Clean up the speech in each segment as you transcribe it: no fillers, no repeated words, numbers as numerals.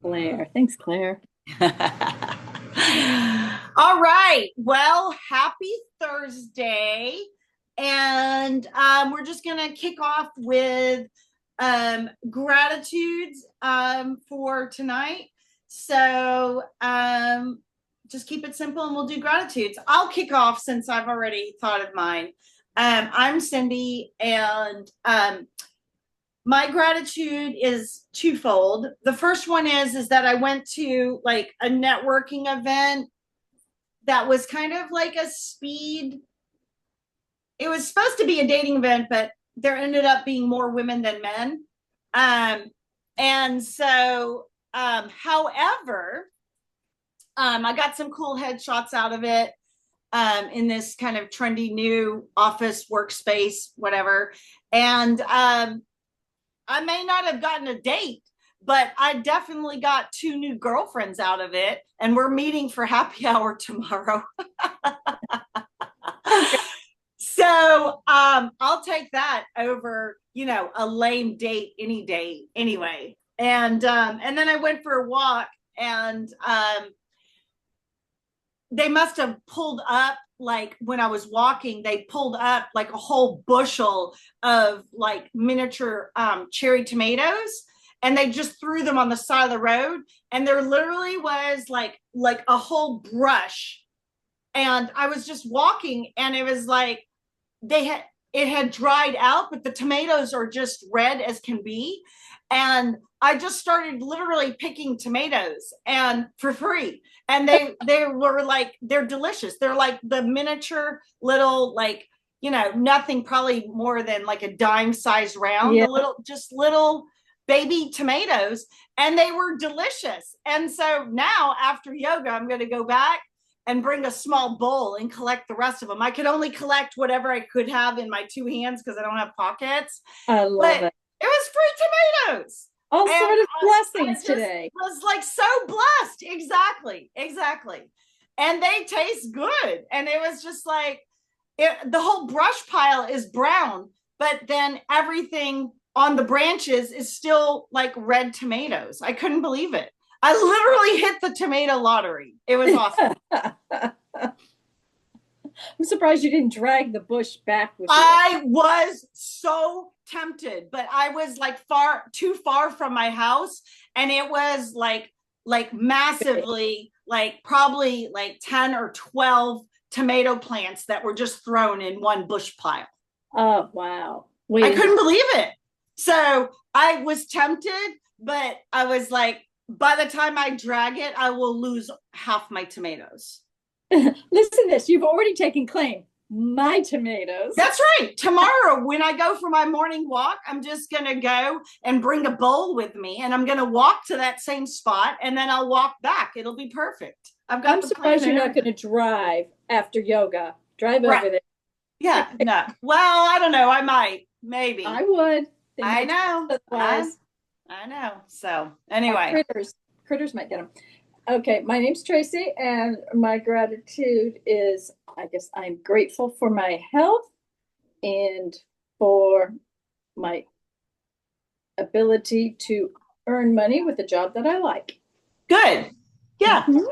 Claire. Thanks, Claire. All right. Well, happy Thursday. And we're just going to kick off with gratitudes for tonight. So just keep it simple and we'll do gratitudes. I'll kick off since I've already thought of mine. I'm Cindy, and my gratitude is twofold. The first one is that I went to like a networking event that was kind of like a speed. It was supposed to be a dating event, but there ended up being more women than men. Um, and so, however, I got some cool headshots out of it in this kind of trendy new office workspace, whatever. And I may not have gotten a date, but I definitely got two new girlfriends out of it. And we're meeting for happy hour tomorrow. So I'll take that over, a lame date any day anyway. And then I went for a walk, and they must have pulled up, like when I was walking, they pulled up like a whole bushel of like miniature cherry tomatoes, and they just threw them on the side of the road, and there literally was like a whole brush. And I was just walking, and it was like it had dried out, but the tomatoes are just red as can be. And I just started literally picking tomatoes and for free. And they were like, they're delicious. They're like the miniature little, like, nothing probably more than like a dime size round, Yeah. the little baby tomatoes, and they were delicious. And so now after yoga, I'm going to go back and bring a small bowl and collect the rest of them. I could only collect whatever I could have in my two hands because I don't have pockets, I but love it. it was free tomatoes. All And sort of I blessings just today. was like so blessed. Exactly. Exactly. And they taste good. And it was just like the whole brush pile is brown, but then everything on the branches is still like red tomatoes. I couldn't believe it. I literally hit the tomato lottery. It was awesome. I'm surprised you didn't drag the bush back with you. I was so tempted, but I was like too far from my house, and it was like massively, like probably like 10 or 12 tomato plants that were just thrown in one bush pile. Oh, wow. I Wait, couldn't believe it. So I was tempted, but I was like, by the time I drag it, I will lose half my tomatoes. listen to this. You've already taken claim. My tomatoes. That's right. Tomorrow, when I go for my morning walk, I'm just going to go and bring a bowl with me, and I'm going to walk to that same spot, and then I'll walk back. It'll be perfect. I've got I'm the plan surprised and you're not going everything. to drive after yoga. Drive Right. over there. Yeah. No. Well, I don't know. I might. I Maybe. would. They I might know. otherwise. I know. So, Our anyway. critters might get them. Okay, my name's Tracy, and my gratitude is, I guess I'm grateful for my health and for my ability to earn money with a job that I like. Good. Yeah. Mhm.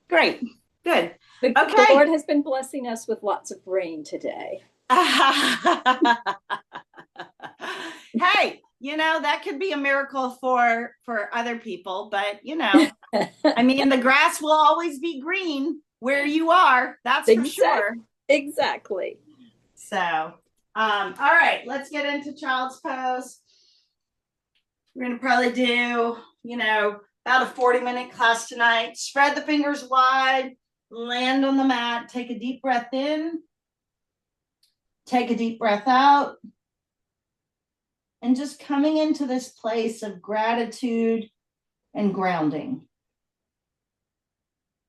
Great. Good. The Okay. Lord has been blessing us with lots of rain today. Hey, that could be a miracle for other people, but I mean, the grass will always be green where you are. That's for sure. Exactly. So, all right, let's get into child's pose. We're going to probably do, about a 40-minute class tonight. Spread the fingers wide, land on the mat, take a deep breath in, take a deep breath out, and just coming into this place of gratitude and grounding.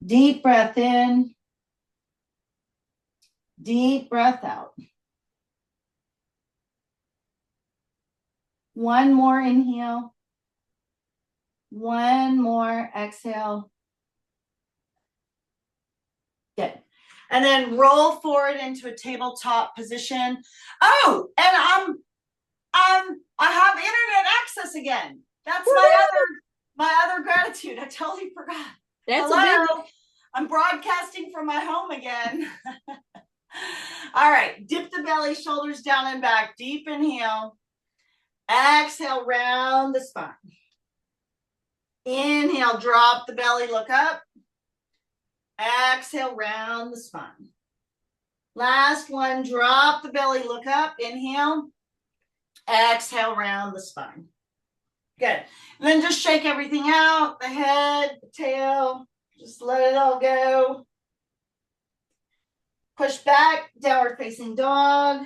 Deep breath in, deep breath out. One more inhale, one more exhale. Good. And then roll forward into a tabletop position. Oh, and I have internet access again. That's my other my other gratitude. I totally forgot. That's Hello. I'm broadcasting from my home again. All right. Dip the belly, shoulders down and back. Deep inhale. Exhale, round the spine. Inhale, drop the belly, look up. Exhale, round the spine. Last one, drop the belly, look up. Inhale. Exhale, round the spine. Good. And then just shake everything out, the head, the tail, just let it all go. Push back, downward facing dog.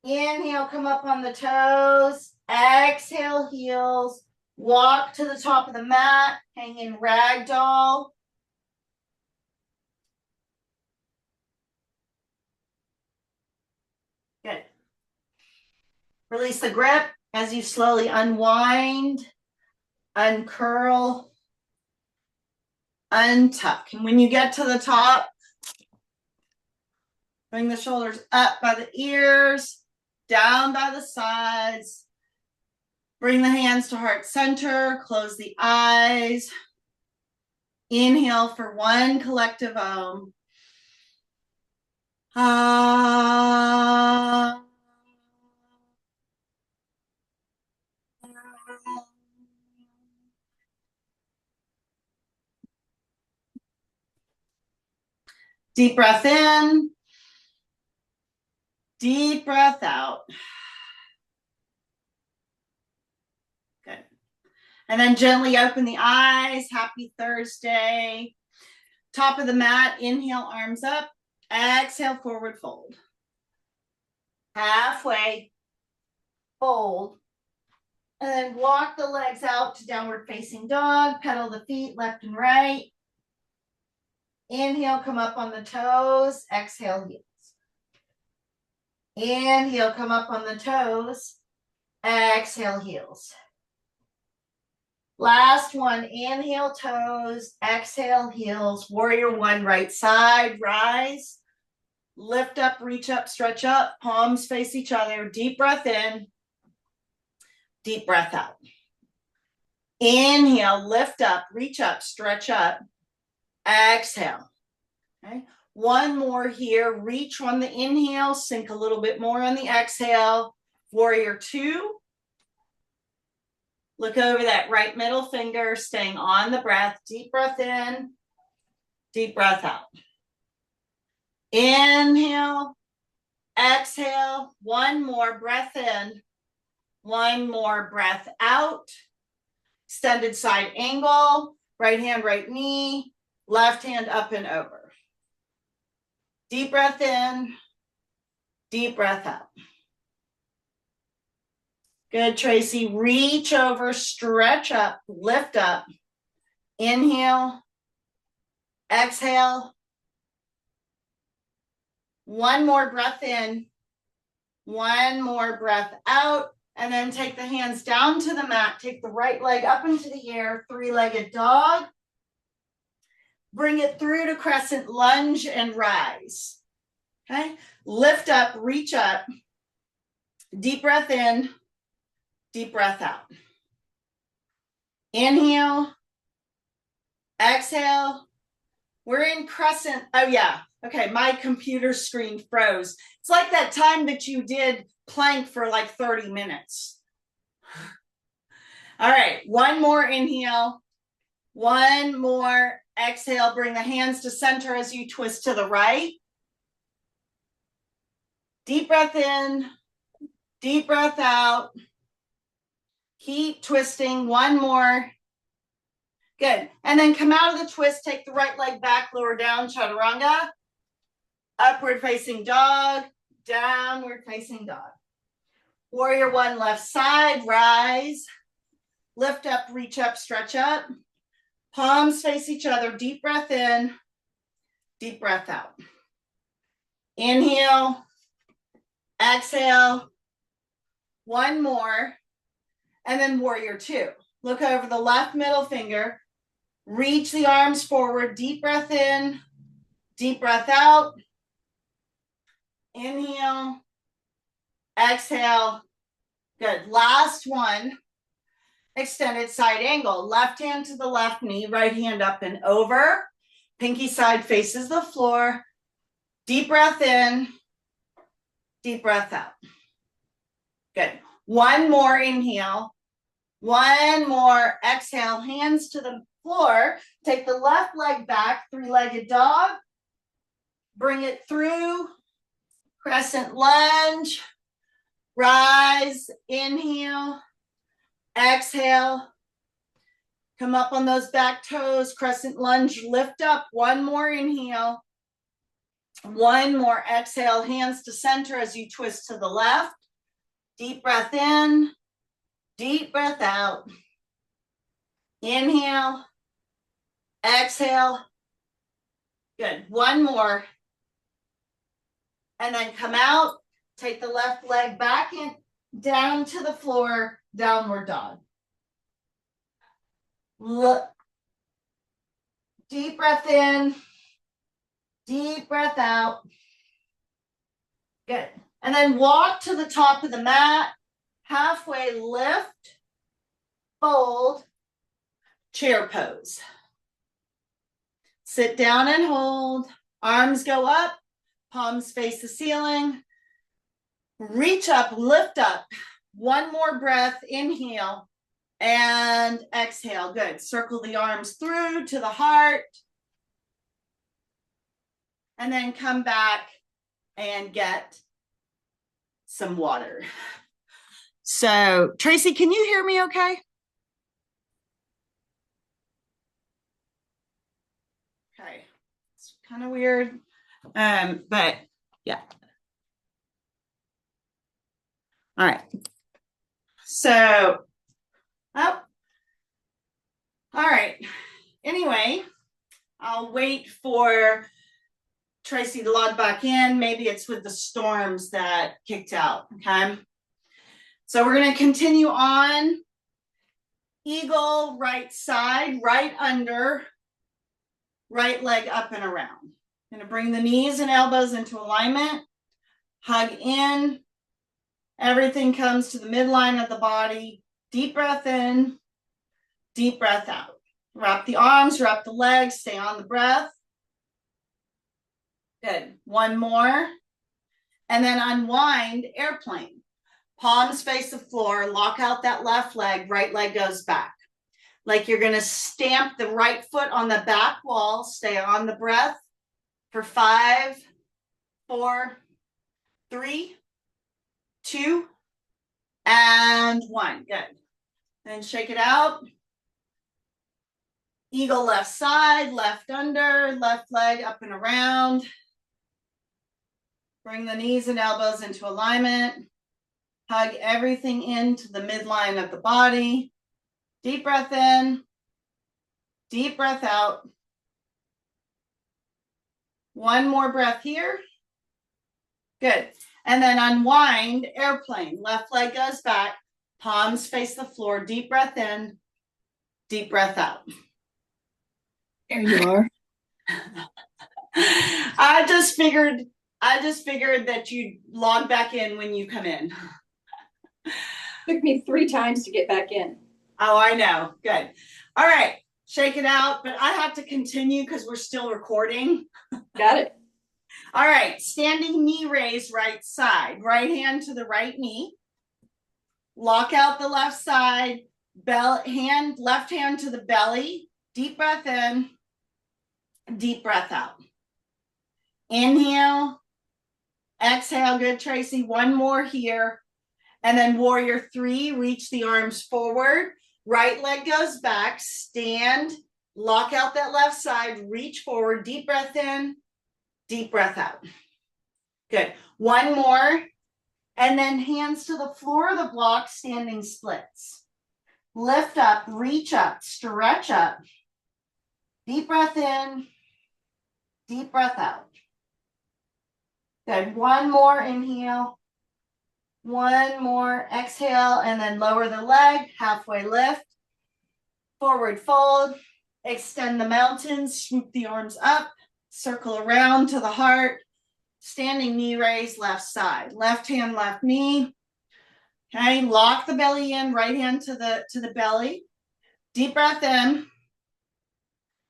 Inhale, come up on the toes. Exhale, heels. Walk to the top of the mat, hang in ragdoll. Good. Release the grip as you slowly unwind, uncurl, untuck. And when you get to the top, bring the shoulders up by the ears, down by the sides. Bring the hands to heart center, close the eyes. Inhale for one collective Om. Ah. Deep breath in. Deep breath out. Good. And then gently open the eyes. Happy Thursday. Top of the mat. Inhale, arms up. Exhale, forward fold. Halfway. Fold. And then walk the legs out to downward facing dog. Pedal the feet left and right. Inhale, come up on the toes. Exhale, heels. Inhale, come up on the toes. Exhale, heels. Last one, inhale, toes. Exhale, heels. Warrior one, right side, rise. Lift up, reach up, stretch up. Palms face each other. Deep breath in. Deep breath out. Inhale, lift up, reach up, stretch up. Exhale. Okay. One more here. Reach on the inhale, sink a little bit more on the exhale. Warrior two. Look over that right middle finger, staying on the breath. Deep breath in, deep breath out. Inhale, exhale. One more breath in, one more breath out. Extended side angle, right hand, right knee, left hand up and over. Deep breath in, deep breath out. Good, Tracy. Reach over, stretch up, lift up. Inhale, exhale. One more breath in, one more breath out, and then take the hands down to the mat. Take the right leg up into the air, three-legged dog. Bring it through to crescent lunge and rise. Okay, lift up, reach up. Deep breath in, deep breath out. Inhale, exhale. We're in crescent. Oh, yeah. Okay, my computer screen froze. It's like that time that you did plank for like 30 minutes. All right, one more inhale. One more exhale. Bring the hands to center as you twist to the right. Deep breath in, deep breath out. Keep twisting. One more. Good. And then come out of the twist. Take the right leg back, lower down, chaturanga. Upward facing dog, downward facing dog. Warrior one, left side, rise. Lift up, reach up, stretch up. Palms face each other. Deep breath in, deep breath out. Inhale, exhale. One more. And then warrior two. Look over the left middle finger. Reach the arms forward. Deep breath in, deep breath out. Inhale, exhale, Good. Last one. Extended side angle. Left hand to the left knee, right hand up and over. Pinky side faces the floor. Deep breath in. Deep breath out. Good. One more inhale. One more exhale. Hands to the floor. Take the left leg back, three-legged dog. Bring it through. Crescent lunge. Rise. Inhale. Exhale. Come up on those back toes. Crescent lunge. Lift up. One more inhale. One more exhale. Hands to center as you twist to the left. Deep breath in. Deep breath out. Inhale. Exhale. Good. One more. And then come out. Take the left leg back and down to the floor. Downward dog. Look. Deep breath in. Deep breath out. Good. And then walk to the top of the mat. Halfway lift. Fold. Chair pose. Sit down and hold. Arms go up. Palms face the ceiling. Reach up, lift up. One more breath. Inhale and exhale. Good. Circle the arms through to the heart. And then come back and get some water. So, Tracy, can you hear me okay? Okay. It's kind of weird. But yeah. All right. So, oh, all right. Anyway, I'll wait for Tracy to log back in. Maybe it's with the storms that kicked out. Okay. So we're going to continue on. Eagle, right side, right under, right leg up and around. Going to bring the knees and elbows into alignment. Hug in. Everything comes to the midline of the body. Deep breath in. Deep breath out. Wrap the arms, wrap the legs, stay on the breath. Good. One more. And then unwind, airplane. Palms face the floor. Lock out that left leg. Right leg goes back. Like you're going to stamp the right foot on the back wall. Stay on the breath for 5, 4, 3, 2, and 1. Good. Then shake it out. Eagle left side, left under, left leg up and around. Bring the knees and elbows into alignment. Hug everything into the midline of the body. Deep breath in. Deep breath out. One more breath here. Good. And then unwind, airplane. Left leg goes back. Palms face the floor. Deep breath in. Deep breath out. There you are. I just figured that you'd log back in when you come in. Took me 3 times to get back in. Oh, I know. Good. All right. Shake it out, but I have to continue because we're still recording. Got it. All right. Standing knee raise, right side. Right hand to the right knee. Lock out the left side. Left hand to the belly. Deep breath in. Deep breath out. Inhale. Exhale. Good, Tracy. One more here. And then warrior 3, reach the arms forward. Right leg goes back. Stand. Lock out that left side. Reach forward. Deep breath in. Deep breath out. Good. One more. And then hands to the floor of the block, standing splits. Lift up, reach up, stretch up. Deep breath in. Deep breath out. Good. One more inhale. One more exhale, and then lower the leg, halfway lift, forward fold, extend the mountains, swoop the arms up, circle around to the heart, standing knee raise, left side, left hand, left knee, Okay, lock the belly in, right hand to the belly. Deep breath in.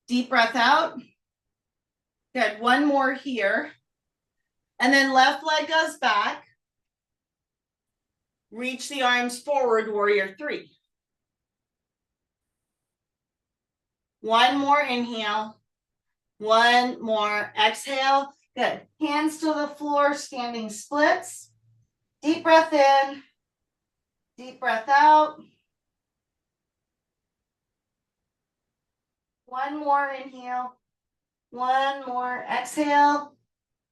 Deep breath out. Good. One more here. And then left leg goes back. Reach the arms forward, warrior three. One more inhale. One more exhale. Good. Hands to the floor, standing splits. Deep breath in. Deep breath out. One more inhale. One more exhale.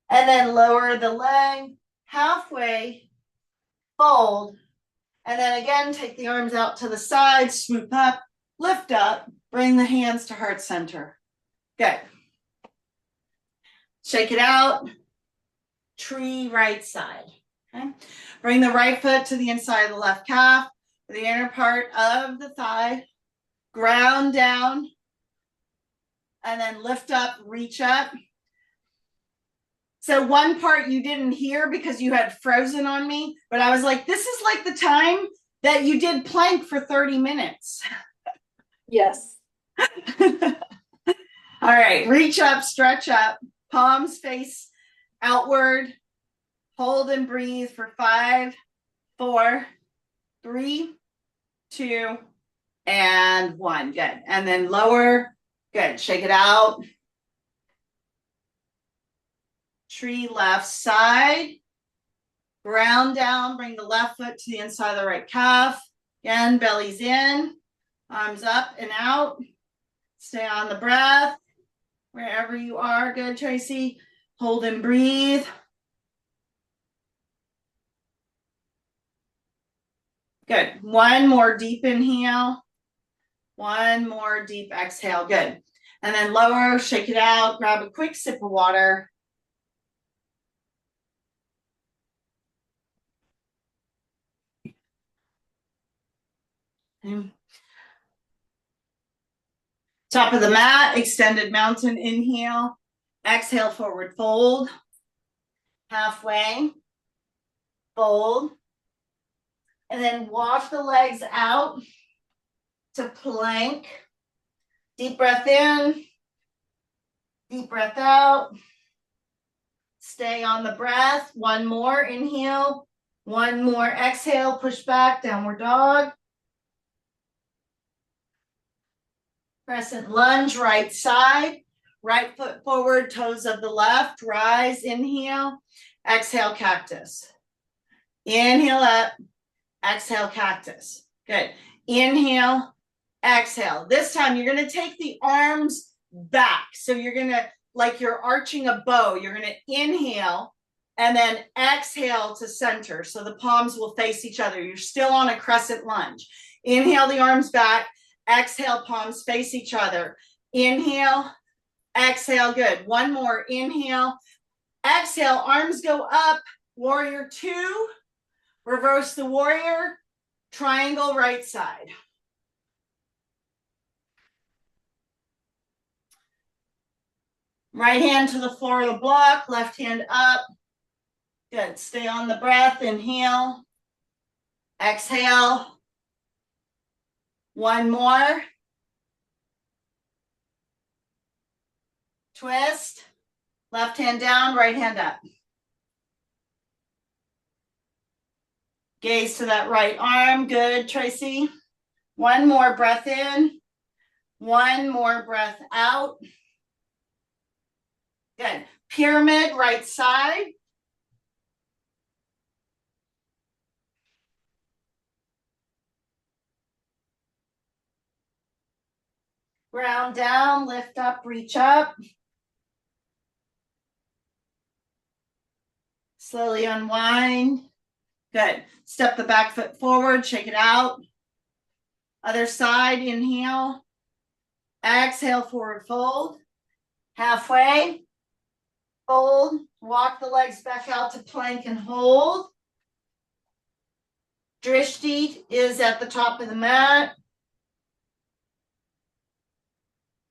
And then lower the leg halfway, fold. And then again, take the arms out to the side, swoop up, lift up, bring the hands to heart center. Good. Shake it out. Tree right side. Okay. Bring the right foot to the inside of the left calf, the inner part of the thigh. Ground down. And then lift up, reach up. So one part you didn't hear because you had frozen on me, but I was like, this is like the time that you did plank for 30 minutes. Yes. All right, reach up, stretch up, palms face outward. Hold and breathe for 5, 4, 3, 2, and 1. Good. And then lower. Good. Shake it out. Tree left side. Ground down. Bring the left foot to the inside of the right calf. Again, belly's in. Arms up and out. Stay on the breath. Wherever you are. Good, Tracy. Hold and breathe. Good. One more deep inhale. One more deep exhale. Good. And then lower, shake it out. Grab a quick sip of water. Top of the mat, extended mountain inhale. Exhale, forward fold. Halfway. Fold. And then walk the legs out to plank. Deep breath in. Deep breath out. Stay on the breath. One more inhale. One more exhale. Push back, downward dog. Crescent lunge, right side. Right foot forward, toes of the left. Rise, inhale. Exhale, cactus. Inhale up. Exhale, cactus. Good. Inhale, exhale. This time you're going to take the arms back. So you're going to, like you're arching a bow, you're going to inhale and then exhale to center. So the palms will face each other. You're still on a crescent lunge. Inhale the arms back. Exhale, palms face each other. Inhale, exhale. Good. One more. Inhale, exhale. Arms go up. Warrior two. Reverse the warrior. Triangle right side. Right hand to the floor of the block. Left hand up. Good. Stay on the breath. Inhale. Exhale. One more. Twist. Left hand down, right hand up. Gaze to that right arm. Good, Tracy. One more breath in. One more breath out. Good. Pyramid, right side. Ground down, lift up, reach up. Slowly unwind. Good. Step the back foot forward, shake it out. Other side, inhale. Exhale, forward fold. Halfway. Fold. Walk the legs back out to plank and hold. Drishti is at the top of the mat.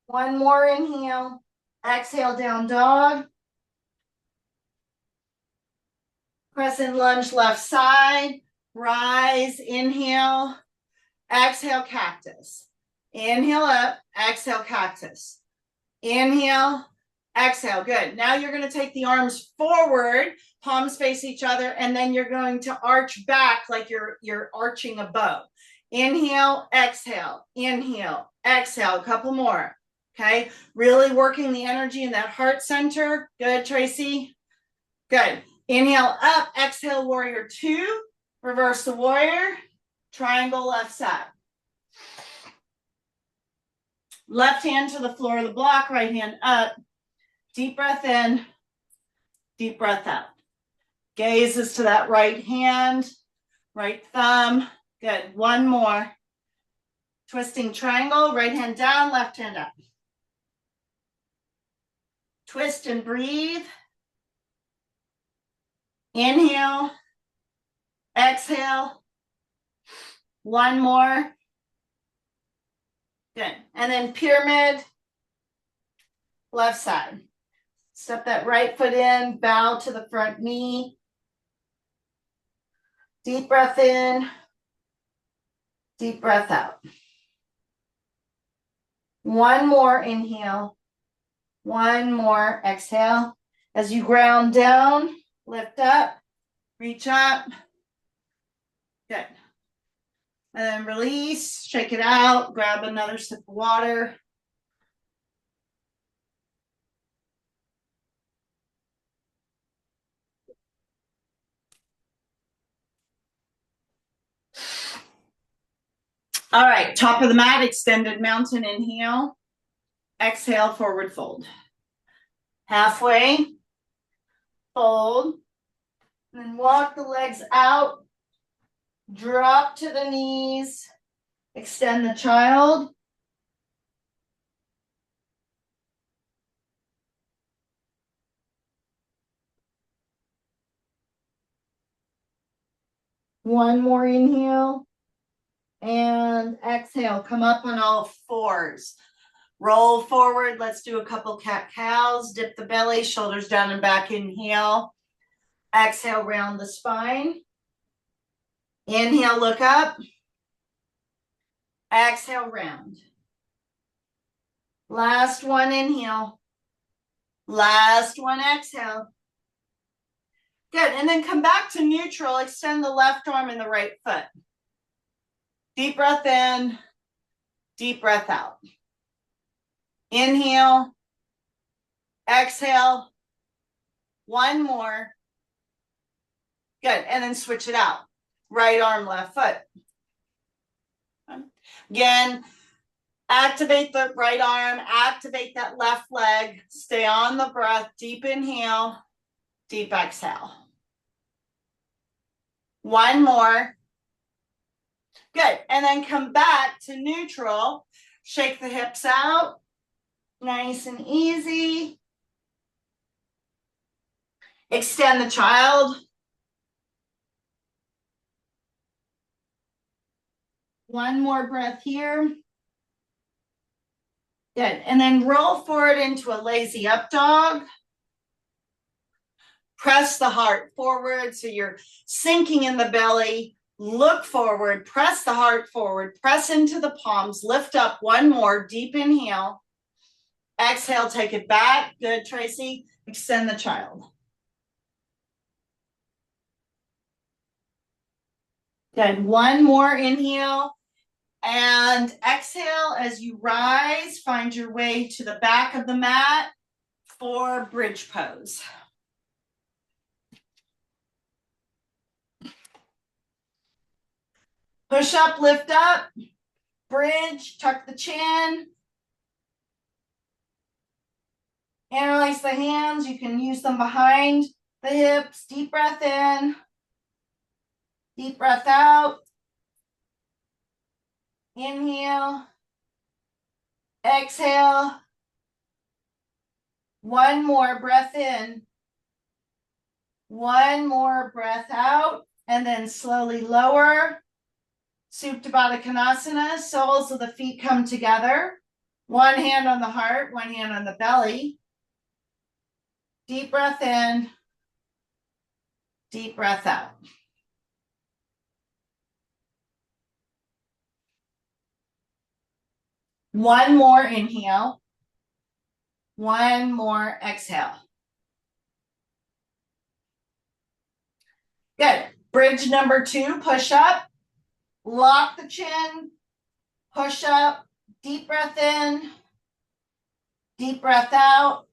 One more inhale. Exhale, down dog. Crescent lunge left side. rise, inhale, exhale, cactus. Inhale up, exhale, cactus. Inhale, exhale. Good. Now you're going to take the arms forward, palms face each other, and then you're going to arch back like you're arching a bow. Inhale, exhale, inhale, exhale. A couple more. Okay. Really working the energy in that heart center. Good, Tracy. Good. Inhale up, exhale, warrior two. Reverse the warrior. Triangle left side. Left hand to the floor of the block, right hand up. Deep breath in, deep breath out. Gazes to that right hand, right thumb. Good. One more. Twisting triangle, right hand down, left hand up. Twist and breathe. Inhale, exhale. One more. Good. And then pyramid, left side. Step that right foot in, bow to the front knee. Deep breath in, deep breath out. One more inhale, one more exhale. As you ground down, lift up, reach up. Good. And then release, shake it out, grab another sip of water. All right, top of the mat, extended mountain inhale. Exhale, forward fold. Halfway, fold. And then walk the legs out. Drop to the knees. Extend the child. One more inhale. And exhale, come up on all fours. Roll forward. Let's do a couple cat-cows. Dip the belly, shoulders down and back. Inhale. Exhale, round the spine. Inhale, look up. Exhale, round. Last one, inhale. Last one, exhale. Good. And then come back to neutral. Extend the left arm and the right foot. Deep breath in. Deep breath out. Inhale. Exhale. One more. Good. And then switch it out. Right arm, left foot. Again, activate the right arm, activate that left leg, stay on the breath, deep inhale, deep exhale. One more. Good. And then come back to neutral. Shake the hips out. Nice and easy. Extend the child. One more breath here. Good. And then roll forward into a lazy up dog. Press the heart forward so you're sinking in the belly. Look forward. Press the heart forward. Press into the palms. Lift up. One more. Deep inhale. Exhale. Take it back. Good, Tracy. Extend the child. Good. One more inhale. And exhale as you rise. Find your way to the back of the mat for bridge pose. Push up, lift up, bridge, tuck the chin. Analyze the hands. You can use them behind the hips. Deep breath in. Deep breath out. Inhale. Exhale. One more breath in. One more breath out. And then slowly lower. Supta Baddha Konasana. Soles of the feet come together. One hand on the heart, one hand on the belly. Deep breath in. Deep breath out. One more inhale. One more exhale. Good. Bridge number 2, push up. Lock the chin. Push up. Deep breath in. Deep breath out.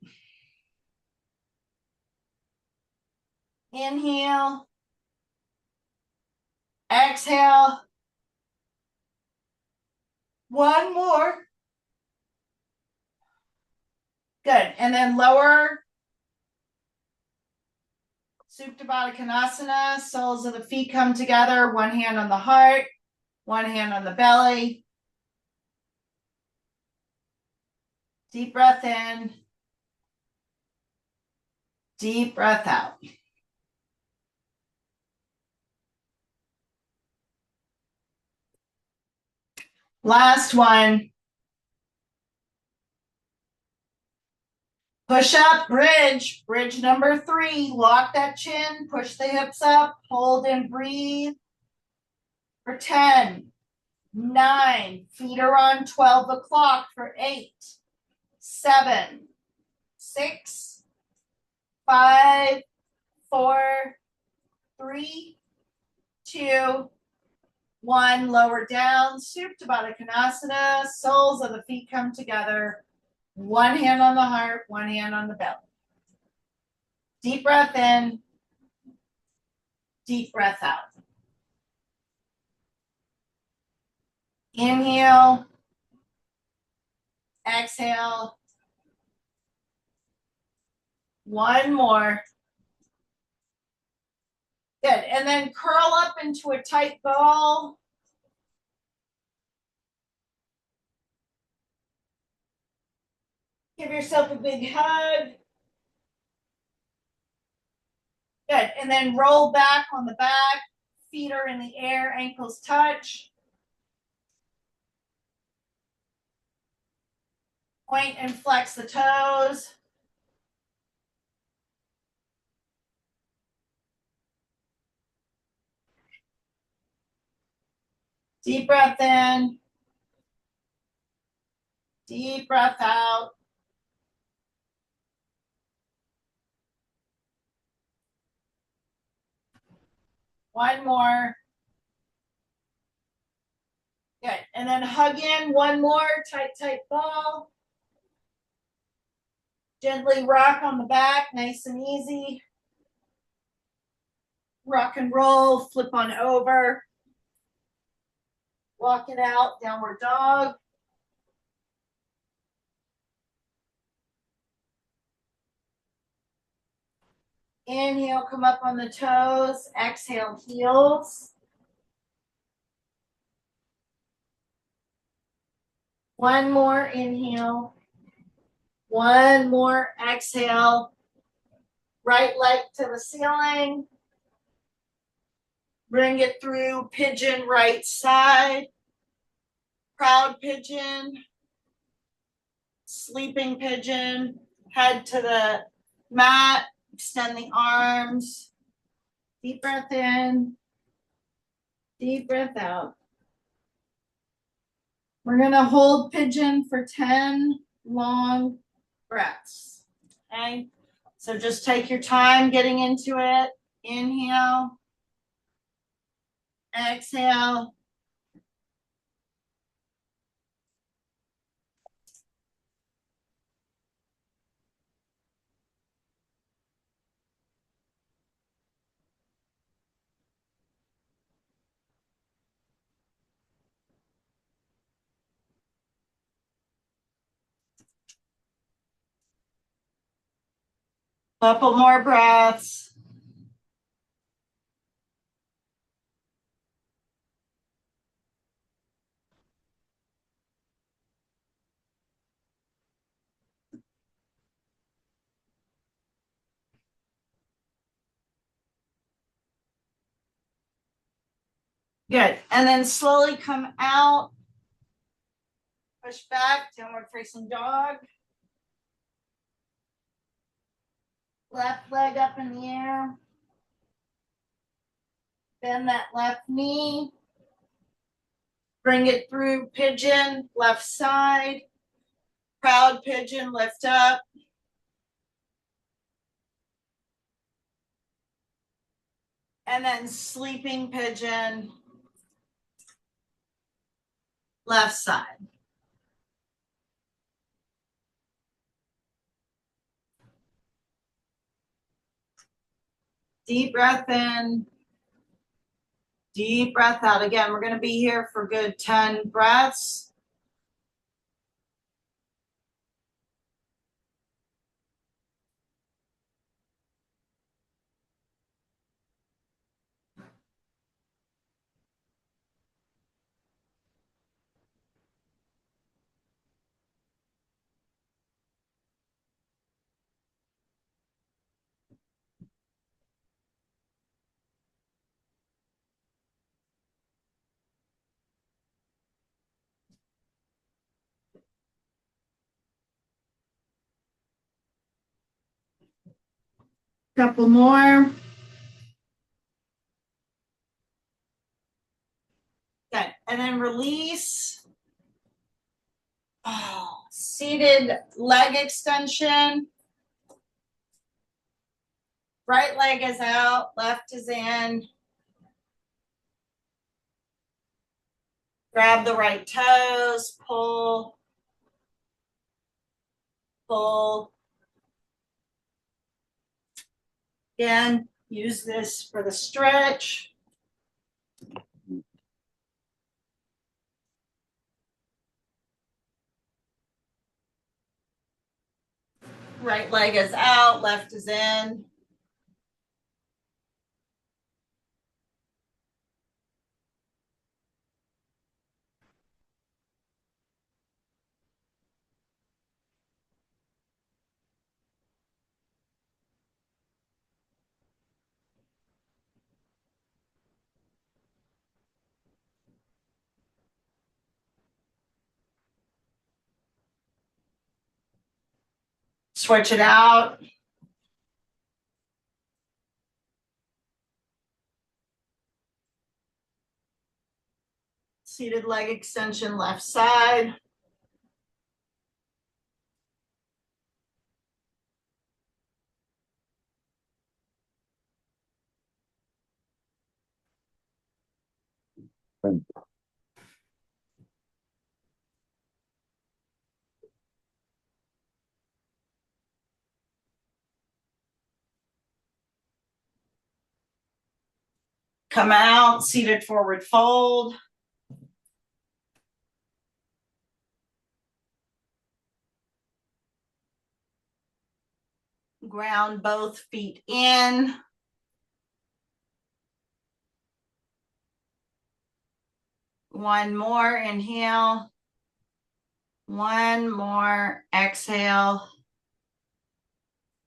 Inhale. Exhale. One more. Good. And then lower. Supta Baddha Konasana. Soles of the feet come together. One hand on the heart. One hand on the belly. Deep breath in. Deep breath out. Last one. Push up, bridge. Bridge number 3. Lock that chin. Push the hips up. Hold and breathe. For 10, 9. Feet are on 12 o'clock. For 8, 7, 6, 5, 4, 3, 2, 1. Lower down. Supta Baddha Konasana. Soles of the feet come together. One hand on the heart, one hand on the belly. Deep breath in. Deep breath out. Inhale. Exhale. One more. Good. And then curl up into a tight ball. Give yourself a big hug. Good. And then roll back on the back. Feet are in the air, ankles touch. Point and flex the toes. Deep breath in. Deep breath out. One more. Good. And then hug in one more. Tight, tight ball. Gently rock on the back. Nice and easy. Rock and roll. Flip on over. Walk it out. Downward dog. Inhale, come up on the toes. Exhale, heels. One more inhale. One more exhale. Right leg to the ceiling. Bring it through. Pigeon right side. Proud pigeon. Sleeping pigeon. Head to the mat. Extend the arms. Deep breath in. Deep breath out. We're going to hold pigeon for 10 long breaths. Okay? So just take your time getting into it. Inhale. Exhale. Couple more breaths. Good. And then slowly come out. Push back. Downward facing dog. Left leg up in the air. Bend that left knee. Bring it through pigeon, left side. Proud pigeon, lift up. And then sleeping pigeon, left side. Deep breath in. Deep breath out. Again, we're going to be here for good 10 breaths. Couple more. Good. And then release. Oh, seated leg extension. Right leg is out, left is in. Grab the right toes, pull, pull. Again, use this for the stretch. Right leg is out, left is in. Switch it out. Seated leg extension, left side. Come out, seated forward fold. Ground both feet in. One more, inhale. One more, exhale.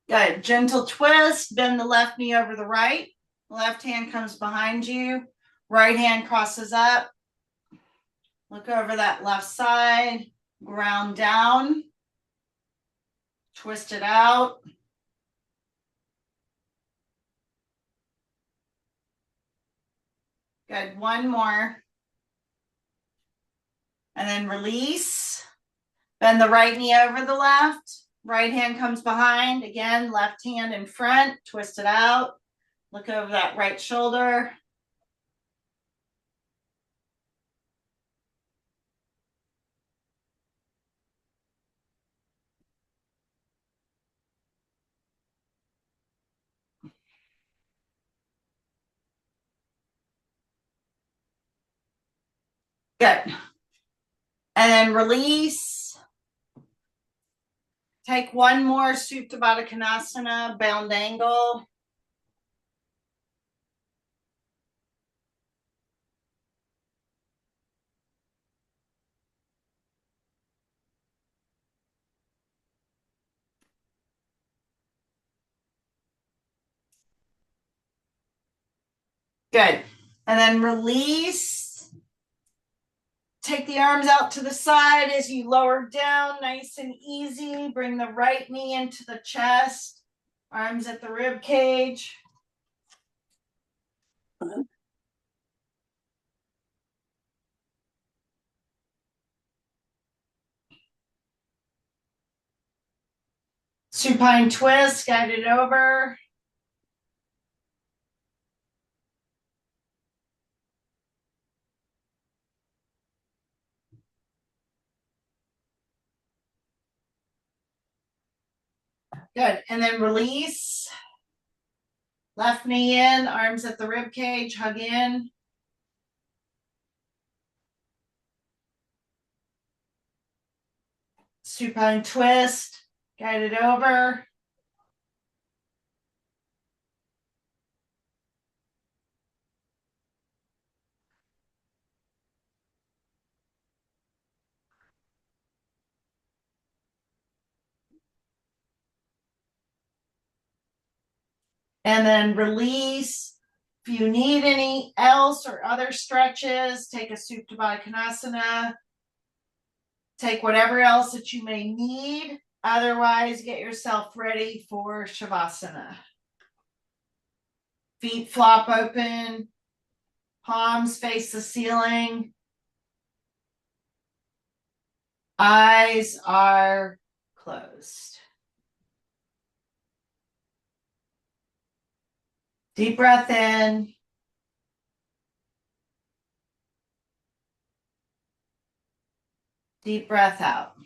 Good, gentle twist, bend the left knee over the right. Left hand comes behind you. Right hand crosses up. Look over that left side. Ground down. Twist it out. Good, one more. And then release. Bend the right knee over the left. Right hand comes behind. Again, left hand in front. Twist it out. Look over that right shoulder. Good. And then release. Take one more Supta Baddha Konasana, bound angle. Good. And then release. Take the arms out to the side as you lower down, nice and easy. Bring the right knee into the chest, arms at the rib cage. Supine twist, guided over. Good. And then release. Left knee in, arms at the rib cage, hug in. Supine twist, guided over. And then release. If you need any else or other stretches, take a Supta Konasana. Take whatever else that you may need. Otherwise, get yourself ready for Shavasana. Feet flop open, palms face the ceiling. Eyes are closed. Deep breath in. Deep breath out.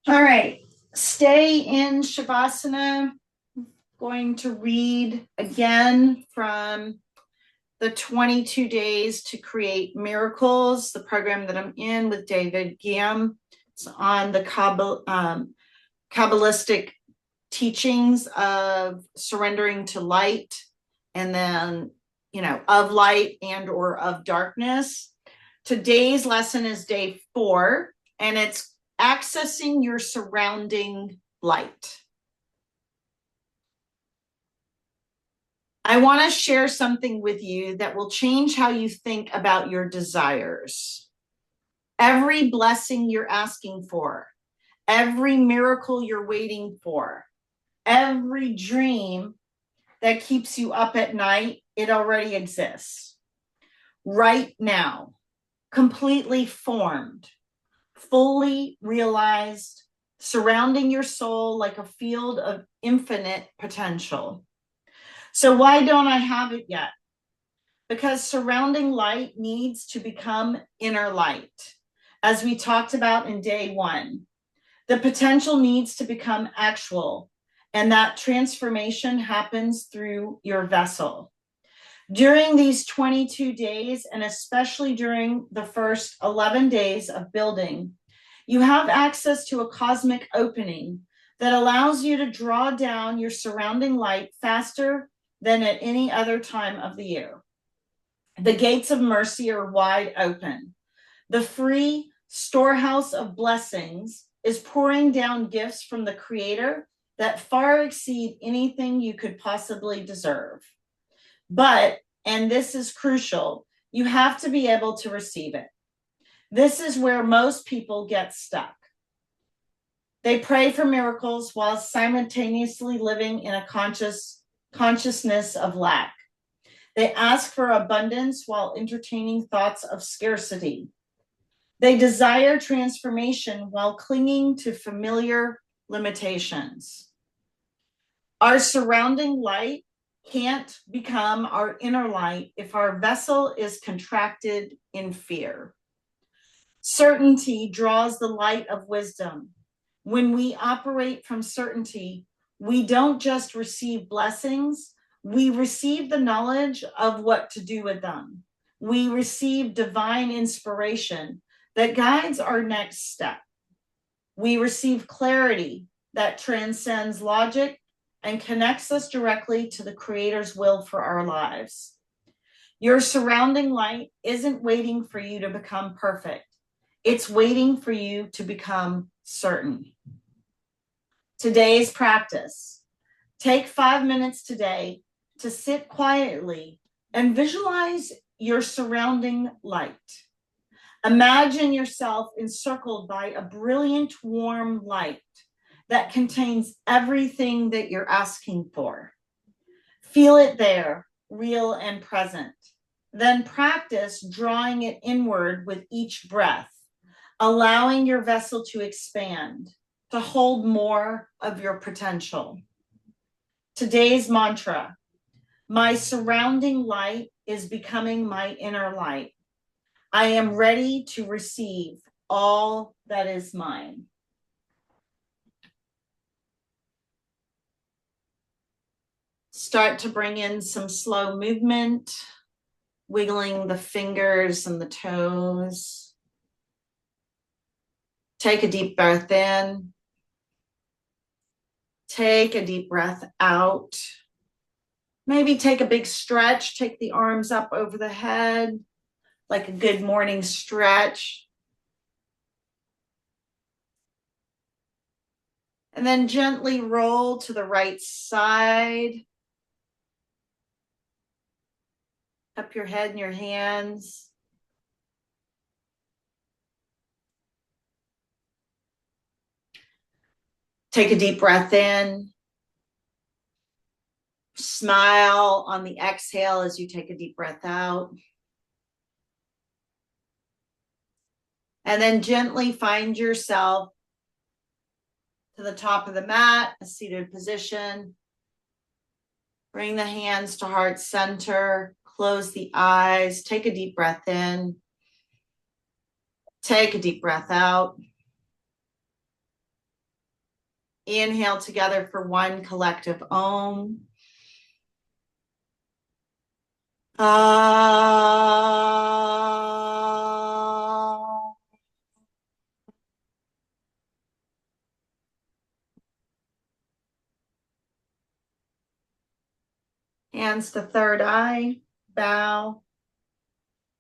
All right, stay in Shavasana. Going to read again from the 22 Days to Create Miracles, the program that I'm in with David Guillaume. It's on the Kabbalistic teachings of surrendering to light, and then, of light and or of darkness. Today's lesson is day 4, and it's accessing your surrounding light. I want to share something with you that will change how you think about your desires. Every blessing you're asking for, every miracle you're waiting for, every dream that keeps you up at night, it already exists. Right now, completely formed, fully realized, surrounding your soul like a field of infinite potential. So why don't I have it yet? Because surrounding light needs to become inner light. As we talked about in day 1, the potential needs to become actual, and that transformation happens through your vessel. During these 22 days, and especially during the first 11 days of building, you have access to a cosmic opening that allows you to draw down your surrounding light faster than at any other time of the year. The gates of mercy are wide open. The free storehouse of blessings is pouring down gifts from the Creator that far exceed anything you could possibly deserve. But, and this is crucial, you have to be able to receive it. This is where most people get stuck. They pray for miracles while simultaneously living in a consciousness of lack. They ask for abundance while entertaining thoughts of scarcity. They desire transformation while clinging to familiar limitations. Our surrounding light can't become our inner light if our vessel is contracted in fear. Certainty draws the light of wisdom. When we operate from certainty, we don't just receive blessings, we receive the knowledge of what to do with them. We receive divine inspiration that guides our next step. We receive clarity that transcends logic and connects us directly to the Creator's will for our lives. Your surrounding light isn't waiting for you to become perfect. It's waiting for you to become certain. Today's practice. Take 5 minutes today to sit quietly and visualize your surrounding light. Imagine yourself encircled by a brilliant, warm light that contains everything that you're asking for. Feel it there, real and present. Then practice drawing it inward with each breath, allowing your vessel to expand, to hold more of your potential. Today's mantra: my surrounding light is becoming my inner light. I am ready to receive all that is mine. Start to bring in some slow movement, wiggling the fingers and the toes. Take a deep breath in. Take a deep breath out. Maybe take a big stretch. Take the arms up over the head, like a good morning stretch. And then gently roll to the right side. Up your head and your hands. Take a deep breath in. Smile on the exhale as you take a deep breath out. And then gently find yourself to the top of the mat, a seated position. Bring the hands to heart center. Close the eyes. Take a deep breath in. Take a deep breath out. Inhale together for one collective Om. Ah. Hands to third eye, bow.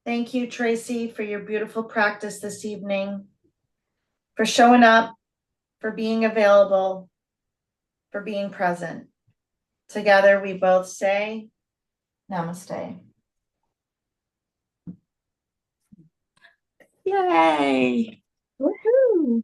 Thank you, Tracy, for your beautiful practice this evening, for showing up, for being available, for being present. Together, we both say, Namaste. Yay! Woohoo!